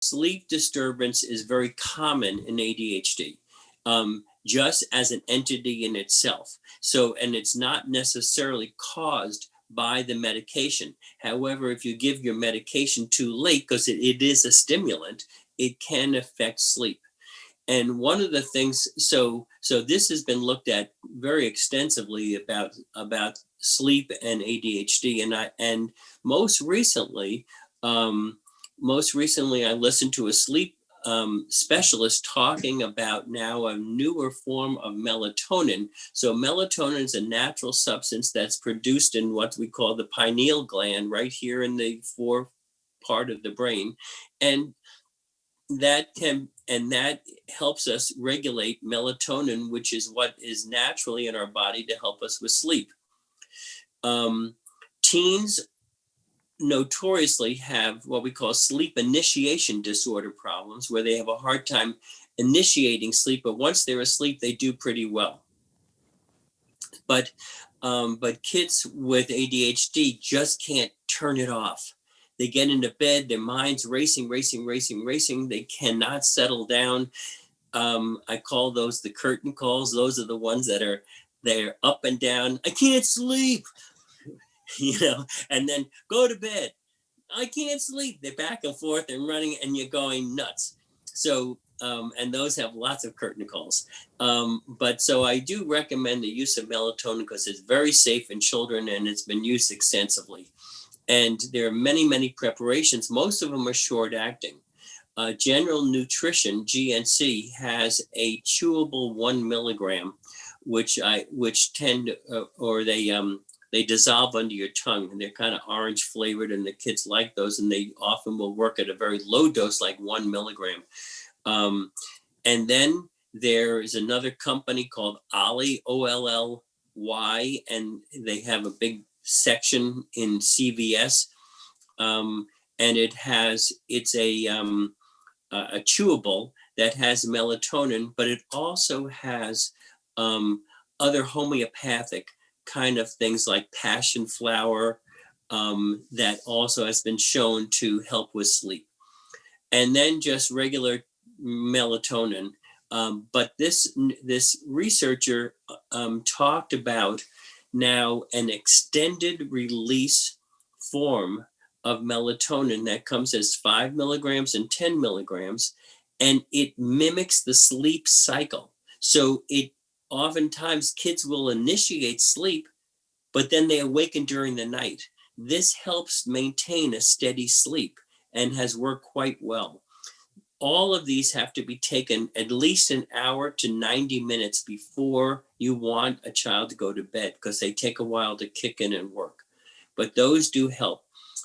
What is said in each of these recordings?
sleep disturbance is very common in ADHD, just as an entity in itself. So, and it's not necessarily caused by the medication. However, if you give your medication too late, because it is a stimulant, it can affect sleep. And one of the things, so this has been looked at very extensively about sleep and ADHD, and most recently, um, I listened to a sleep specialist talking about now a newer form of melatonin. So melatonin is a natural substance that's produced in what we call the pineal gland, right here in the fore part of the brain, and that helps us regulate melatonin, which is what is naturally in our body to help us with sleep. um, Teens notoriously have what we call sleep initiation disorder problems, where they have a hard time initiating sleep, but once they're asleep they do pretty well. But kids with ADHD just can't turn it off. They get into bed, their mind's racing, racing, racing, racing. They cannot settle down. I call those the curtain calls. Those are the ones that are they're up and down. I can't sleep, and then go to bed. I can't sleep. They're back and forth and running, and you're going nuts. So, and those have lots of curtain calls. But so I do recommend the use of melatonin because it's very safe in children and it's been used extensively. And there are many, many preparations. Most of them are short acting. General Nutrition (GNC) has a chewable 1 milligram, which tend or they dissolve under your tongue, and they're kind of orange flavored, and the kids like those, and they often will work at a very low dose, like 1 milligram. And then there is another company called Olly, Olly, and they have a big section in CVS, and it's a chewable that has melatonin, but it also has other homeopathic kind of things like passion flower, that also has been shown to help with sleep. And then just regular melatonin. But this researcher talked about now an extended release form of melatonin that comes as 5 milligrams and 10 milligrams, and it mimics the sleep cycle. So it oftentimes kids will initiate sleep, but then they awaken during the night. This helps maintain a steady sleep and has worked quite well. All of these have to be taken at least an hour to 90 minutes before you want a child to go to bed, because they take a while to kick in and work. But those do help.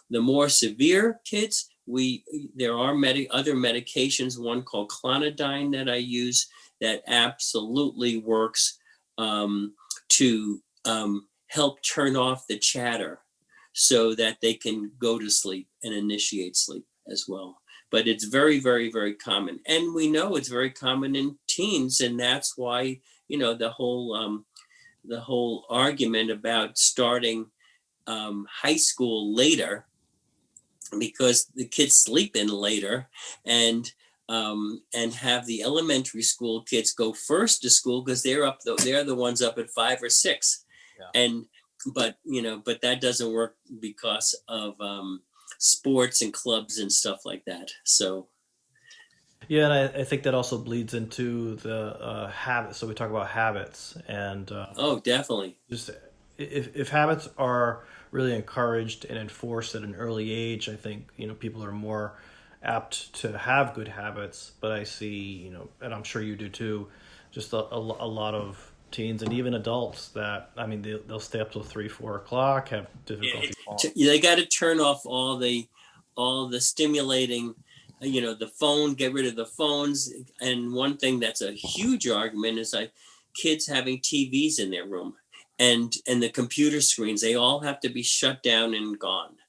The more severe kids, there are other medications, one called Clonidine that I use that absolutely works to help turn off the chatter so that they can go to sleep and initiate sleep as well. But it's very, very, very common. And we know it's very common in teens. And that's why, the whole argument about starting high school later, because the kids sleep in later, and have the elementary school kids go first to school because they're the ones up at 5 or 6. Yeah. And but that doesn't work because of sports and clubs and stuff like that. So Yeah, and I think that also bleeds into the habits. So we talk about habits, and oh, definitely. just if habits are really encouraged and enforced at an early age, I think people are more apt to have good habits. But I see, and I'm sure you do too, just a lot of teens and even adults that, I mean, they'll stay up till 3, 4 o'clock, have difficulty falling. They got to turn off all the stimulating, the phone, get rid of the phones. And one thing that's a huge argument is like kids having TVs in their room, and the computer screens, they all have to be shut down and gone.